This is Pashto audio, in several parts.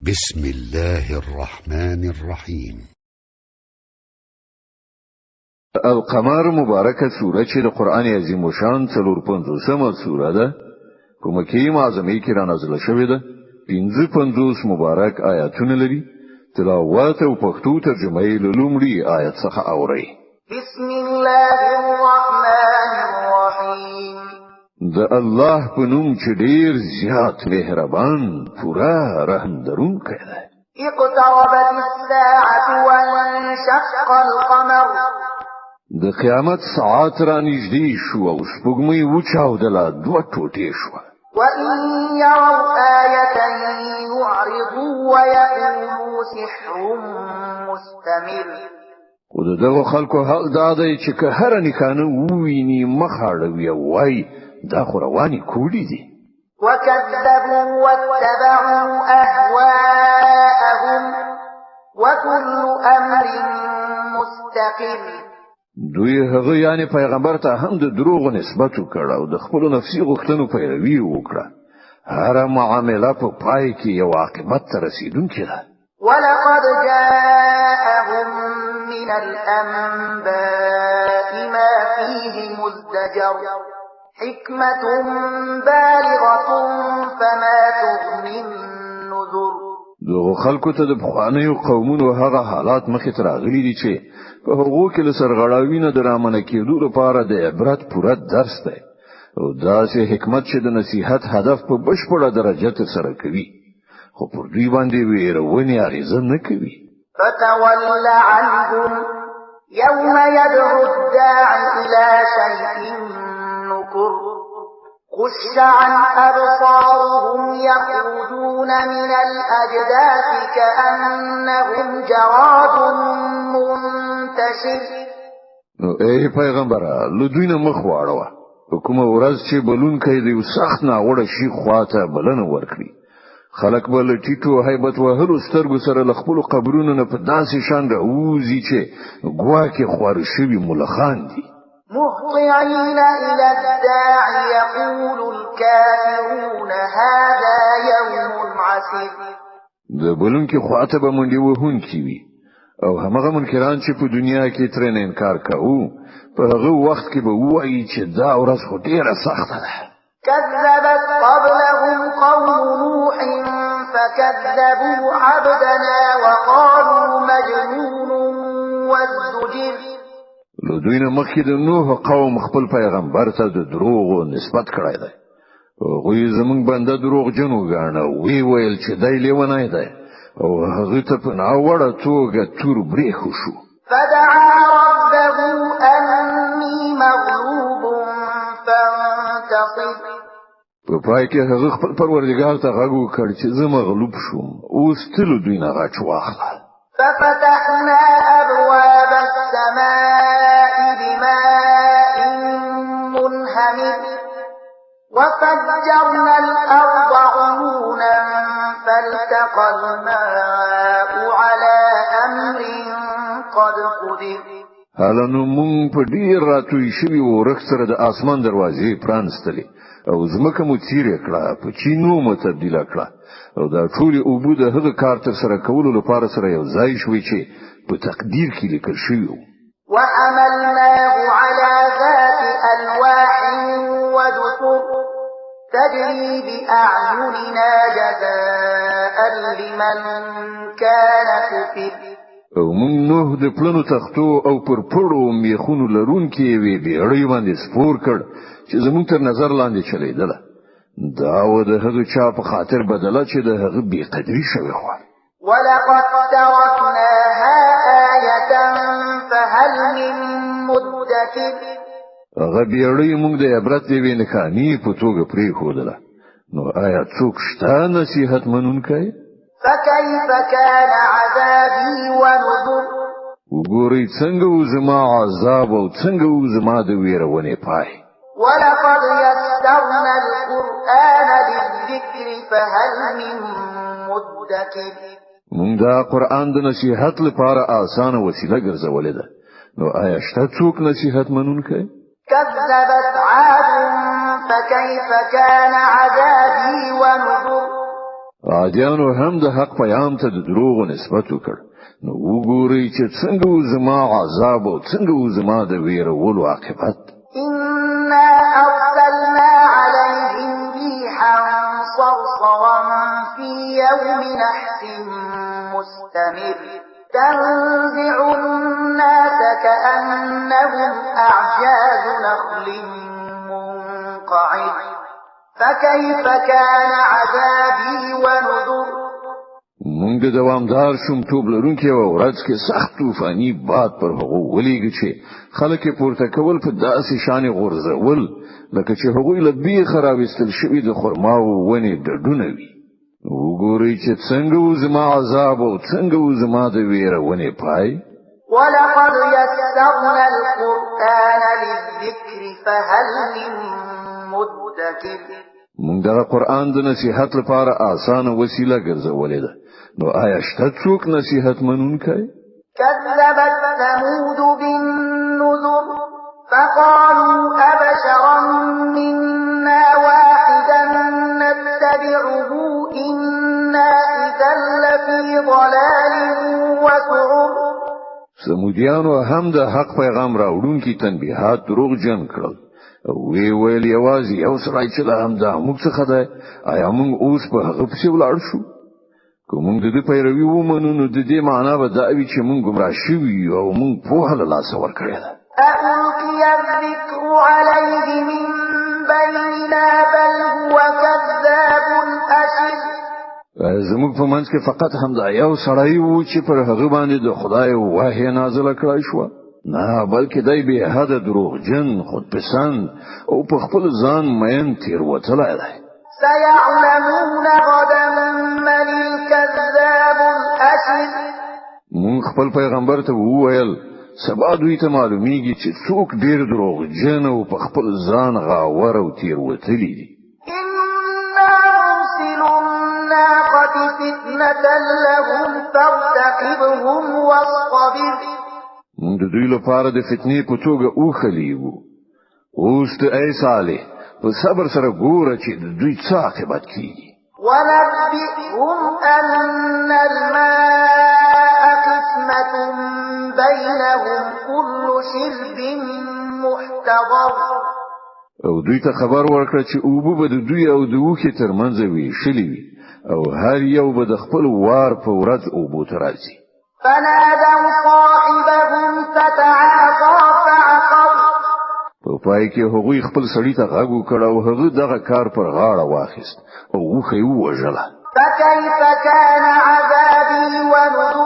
بسم الله الرحمن الرحيم. القمر مبارکه سوره چې د قران عظیم شان 45مه سوره ده په مکه معظمه کې را نازله شوې ده. 55 مبارک آیاتونه لري. تلاوت او پښتو ترجمه یې له لومړي آیت څخه اوري. بسم الله الرحمن الرحیم. د الله په نوم چې ډیر زیات مهربان پورا رحم درونکی دی. اقتربت الساعة وانشق القمر. د قیامت ساعت را نږدې شو او سپوږمۍ وچاودله دوه ټوټې شوه. وإن يروا آية يعرضوا ويقولوا سحر مستمر. خو دغه خلکو حال دا دی چې که هر نښانه وویني مخاړوي او وایي دا خو روانې کوډې دي. وكذبوا واتبعوا أهواءهم وكل أمر مستقر. دوی هغه یعنی پیغمبر ته هم د دروغ نسبت وکړ او د خپل نفسي غوښتنو پیروي وکړه. هر معامله په پای کې یو عاقبت ته رسیدونکې ده. ولقد جاءهم من الأنباء ما فيه مزدجر حكمة بالغة فما تغني النذر. دغه خلکو ته د بخوانیو قومونو هغه حالات مخې ته راغلي دي چې په هغو کې له سرغړاوي نه د رامنه کېدو لپاره د عبرت پوره درس دی او داسې حکمت چې د نصیحت هدف په بشپړه درجه ترسره کوي خو پر دوی باندې ویرونې اغېزه نه کوي. فتول عنهم يوم يدعو الداعي إلى شيء نكر خش عن أبصارهم يخرجون من الأجداث كأنهم جراد منتشر. ای پیغمبره لدوی نه مخ واړوه. کومه ورځ چې بلونکی دی سخت ناوړه شي خواته بلنه ورکړي. خلک بل ټیټو هیبت وهلو سترګو سره ل خپل قبرونو نه په داسې شان راوځي چې ګواکې خوار شوي ملخان دي. مهطعين إلى الداع يقول الكافرون هذا يوم عسير. د بلونکي خواته به منډي وهونکي وي او همغه منکران چې په دنیا کې ترې نه انکار کوي په هغه وخت کې به وایي چې دا ورځ خو ډیره سخته ده. كذبت قبلهم قوم نوح فكذبوا عبدنا وقالوا مجنون وازدجر. لدوی نه مخکې د نوح قوم خپل پیغمبر ته د دروغ نسبت کړی دی. هغوی زمونږ بنده دروغجن وګاڼه وی ویل چې دی لیونی دی او هغه ته په ناوړه توګه تور برېښو شو. فدعا ربه أني مغلوب فانتصر. په پای کې هغه خپل پروردګار ته غږ وکړ چې زه مغلوب شوم اوس تل دوی نه غچ واخله. ففتحنا أبواب السماء بماء منهمر وفجرنا الأرض عيونا فالتقى الماء على أمر قد قدر. هلنو مونږ په ډیر راتوي شوي ورخ سره د اسمان دروازې پرانستلې او زمکه مو تیرې کړه په چینو مو تبدیله کړه او دا ټولې اوبه د هغه کار تر سره کولو لپاره سره یو ځای شوي چې په تقدیر کې لیکل شوي وو. وحملناه على ذات ألواح ودسر تجري بأعيننا جزاء لمن كان كفر. او مونږ نوح د پلنو تختو او پر پړو میخونو لرونکي وی بیړۍ باندې سپور کړ چې زموږ تر نظر لاندې چلیدله. دا و د هغه چا په خاطر بدله چې د هغه بی قدری شوی خو. ولقد تركناها آية فهل من مدكر. هغه بیړۍ مونږ د عبرت دی نښانې په توګه پرېښودله. نو آیا څوک شته نصیحت منونکی؟ فكيف كان عذابي ونذر. وګورئ څنګه و زما عذاب او څنګه و زما د ویرونې پای. ولقد يسرنا القرآن للذكر فهل من مدكر. مونږ دا قرآن د نصیحت لپاره آسانه وسیله ګرځولې ده. نو آیا شته څوک نصیحت منونکی؟ كذبت عاد فكيف كان عذابي ونذر. عادیانو هم د حق پیغام ته د دروغ نسبت وکړ نو وګورئ چې څنګه زما عذاب او څنګه زما د ویرولو عاقبت إنا أرسلنا عليهم ريحا صرصرا في يوم نحس مستمر تنزع الناس كأنهم أعجاز نخل منقعر فكيف كان عذابي ونذر مونږ د دوامدار شومتوب لرونکي او ورځ کې سخت طوفاني باد پر هغه ولېږي چې خلک پورته کول په داسې شان غورځول لکه چې هغه له بیخ راوستل شوی د خرماو ونې ډډونه وي وګورئ چې څنګه زما عذاب او څنګه زما د ویره ونې پای ولقد يسرنا القرآن للذكر فهل من مدكر مونږ د قرآن د نصیحت لپاره اسانه وسیله ګرځولې ده نو آیا شته څوک نصیحت منونکی كذبت ثمود بالنذر فقالوا أبشرا منا واحدا نتبعه إنا إذا لفي ضلال وسعر سمودیانو هم د حق پیغام راوړونکي تنبیهات دروغجن کړل وی ویل یوازې یو سړی چې له هم دا موږ څخه ده آیا موږ اوس په هغه پسې ولاړ شو کوم د دې پیروي ومنو نو د دې معنا به دا وي چې موږ گمراه شوي او موږ په هله لاس ورکړی ده ألقي الذكر عليه من بيننا بل هو كذاب أشر زموږ په منځ کې فقط همدا یو سړی وو چې پر هغه باندې د خدای وحی نازله کړی شو نه بلکې دای به هدا دروغجن خودپسند او په خپل ځان مین تیر وتلای دی سيعلمون غدا من الكذاب الأشر مون خپل پیغمبر ته وویل سبا دوی ته معلومیږي چې څوک ډیر دروغجن او په خپل ځان غاور او تیر وتلی دی إنا مرسل الناقة فتنة لهم فارتقبهم واصطبر مونږ د دوی لپاره د فتنې په توګه اوخلیو اوس ته ای صالح په صبر سره ګوره چې د دوی څه عاقبت کیږي ونبئهم أن الماء قسمة بينهم كل شرب محتضر او دوی ته خبر ورکړه چې اوبه به د دوی او د وخې ترمنځ وي شلي وي او هر یو به د خپل وار په ورځ اوبو ته راځي فنادوا صاحبهم فتعاطى فعقر په پای کې هغوی خپل سړی ته غږ وکړ او هغه دغه کار پر غاړه واخیست او وخه یې وژله فكيف كان عذابي ونذر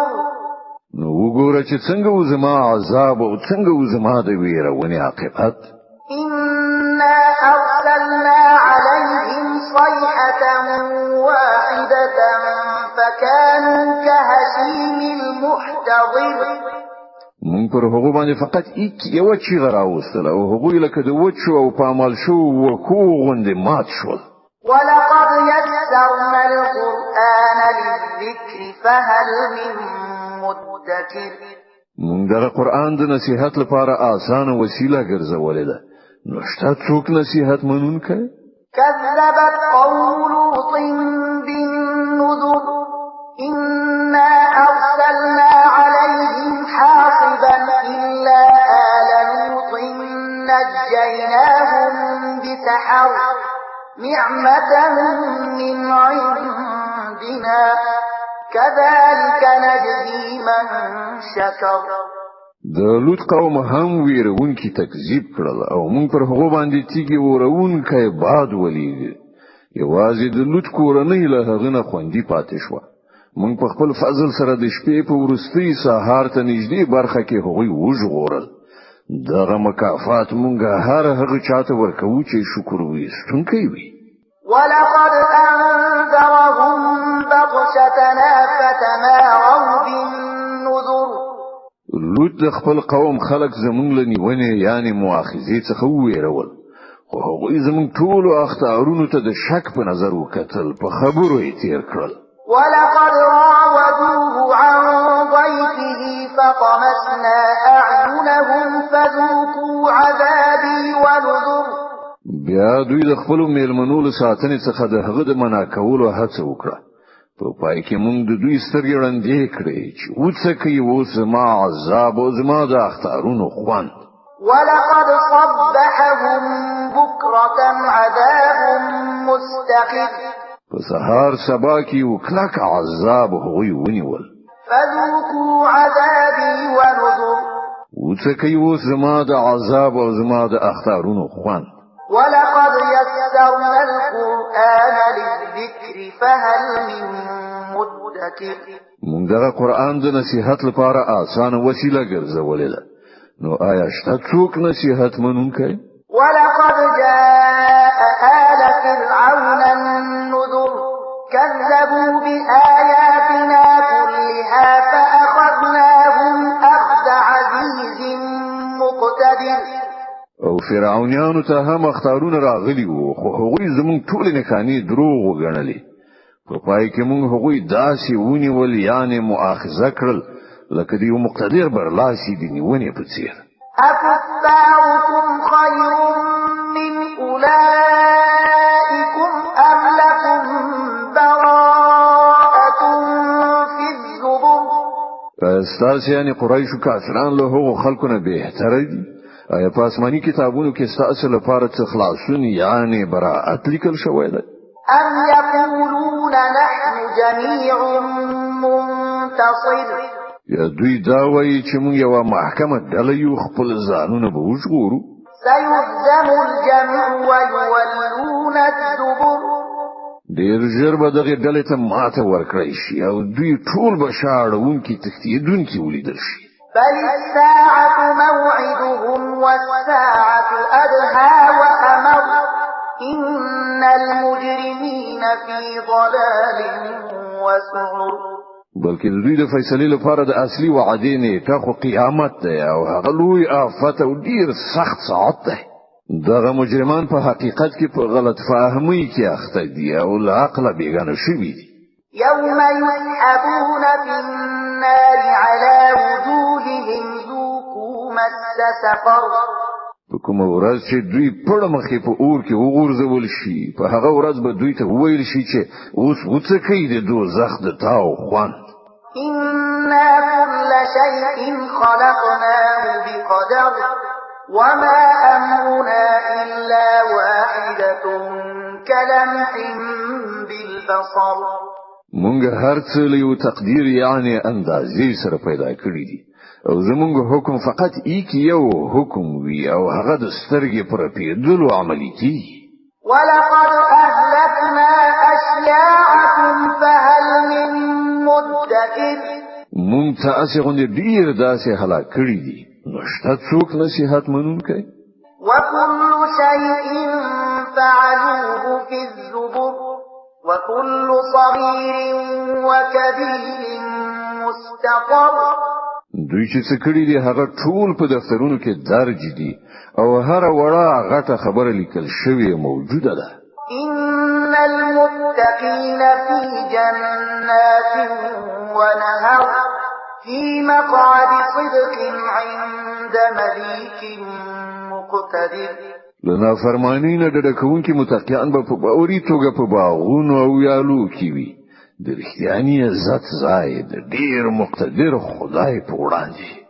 نو وګوره چې څنګه زما عذاب او څنګه زما د ویرونې عاقبت إنا أرسلنا عليهم صيحة واحدة فكانوا كهشيم المحتضر مونږ پر هغه باندې فقط یو چیغه راوستله او هغه لکه د وچو او پامال شو وکو غوندې مات شول ولقد يسرنا القرآن للذكر فهل من مدكر مونږ د قرآن د نصیحت لپاره اسانه وسیله ګرځولې ده نو شته څوک نصیحت منونکی كذبت قوم لوط بالنذر إنا أرسلنا عليهم حاصبا إلا آل لوط نجيناهم بسحر نعمة من عندنا كذلك نجزي من شكر د لوط قوم هم ویرونکي تکذیب کړل او موږ پر هغه باندې تیږي ورونکي باد ولید یوازې د لوط کورنۍ له هغه نه خوندي پاتې شو موږ په خپل فضل سره د شپې په ورستي سهار ته نږدې برخه کې هغوی وژغورل دغه مکافات موږ هر هغه چاته ورکوو چې شکر ویستونکی وي ولقد أنذرهم بطشتنا فتماروا بالنذر لوط د خپل قوم خلق زمونږ له نیونې یعنی مؤاخذې څخه ویرول خو هغوی زمونږ ټولو اختیارونو ته د شک په نظر وکتل په خبرو یې تیر کړل ولقد راودوه عن ضيفه فطمسنا أعينهم فذوقوا عذابي ونذر بیا دوی د خپل میلمنو له ساتنې څخه د هغه د منع کولو هڅه وکړه په پای کې موږ د دوی سترګې وړاندې کړې چې وڅ کوي اوس زما عذاب او زما د اختارونو خوند. ولقد صبحهم بكرة عذاب مستقر په سهار سبا کې یو کلک عذاب هغوی ونیول. فذوقوا عذابي ونذر وڅ کوي اوس زما د عذاب او زما د اختارونو خوند. ولقد يسرنا القرآن للذكر فهل من مدكر موږ دغه قرآن د نصیحت لپاره آسانه وسیله ګرځولې ده، نو آیا شته څوک نصیحت منونکی؟ ولقد جاء آل فرعون النذر كذبوا بآياتنا كلها فأخذناهم أخذ عزيز مقتدر. او فرعونانو ته هم اختارونه راغلي وو، خو هغوی زمونږ ټولې نښانې دروغ وګڼلې. په پای کې موږ هغوی داسې ونیول، یعنې مؤاخذه کړل لکه د یو مقتدر برلاسي د نیونې په څېر. أكفاركم خير من أولئكم أم لكم براءة في الزبر؟ ستاسې یعنې قریشو کافران له هغو خلکو نه بهتره دي؟ آیا په آسماني کتابونو کې ستاسو لپاره څه خلاصون یعنې براءت لیکل شوی دی؟ أم يقولون نحن جميع منتصر؟ یا دوی دا وایي چې موږ یوه محکمه ډله یو، خپل ځانونه به وژغورو. سيهزم الجمع ويولون الدبر. ډېر ژر به دغې ډلې ته ماته ورکړی شي او دوی ټول به شاړونکي تښتېدونکي ولیدل شي. بل الساعة موعدهم والساعة أدهى وأمر إن المجرمين في ضلال وسعر. بلکې د دوی د فیصلې لپاره د اصلي وعدې نیټه خو قیامت دی او هغه لوی آفت او ډیر سخت ساعت دی. دغه مجرمان په حقیقت کې په غلط فهمۍ کې اخته دي او له عقله بېګانه شوي دي. يوم يسحبون في النار على وجوههم ذوقوا مس سقر. په کومه ورځ چې دوی پړه مخې په اور کې وغورځول شي، په هغه ورځ به دوی ته وویل شي چې اوس وڅکئ د دوزخ د تاو خوند. إنا كل شيء خلقناه بقدر وما أمرنا إلا واحدة كلمح بالبصر. مونږ هر څه له یو تقدیر یعنی اندازې سره پیدا کړی دي او زمونږ حکم فقط یو حکم وی او هغه د سترګې پر پیدلو عملی کیږي. ولقد أهلكنا أشياعكم فهل من مدكر. مونږ تاسې غوندې ډیر داسې هلاک کړي دي، نو شته څوک نصیحت منونکی؟ وكل شيء فعلوه في الزبر وكل صغير وكبير مستقر. دوی چې څه کړي دي هغه ټول په دفترونو کې درج دي او هر وړه غټه خبره لیکل شوې موجوده ده. إن المتقين في جنات ونهر في مقعد صدق عند مليك مقتدر. لنا فرمانین ډډه کوونکي متقیان به په باوري توګه په باغونو او یالو کې وي، د رښتیاني عزت ځای د ډیر مقتدر خدای په وړاندې.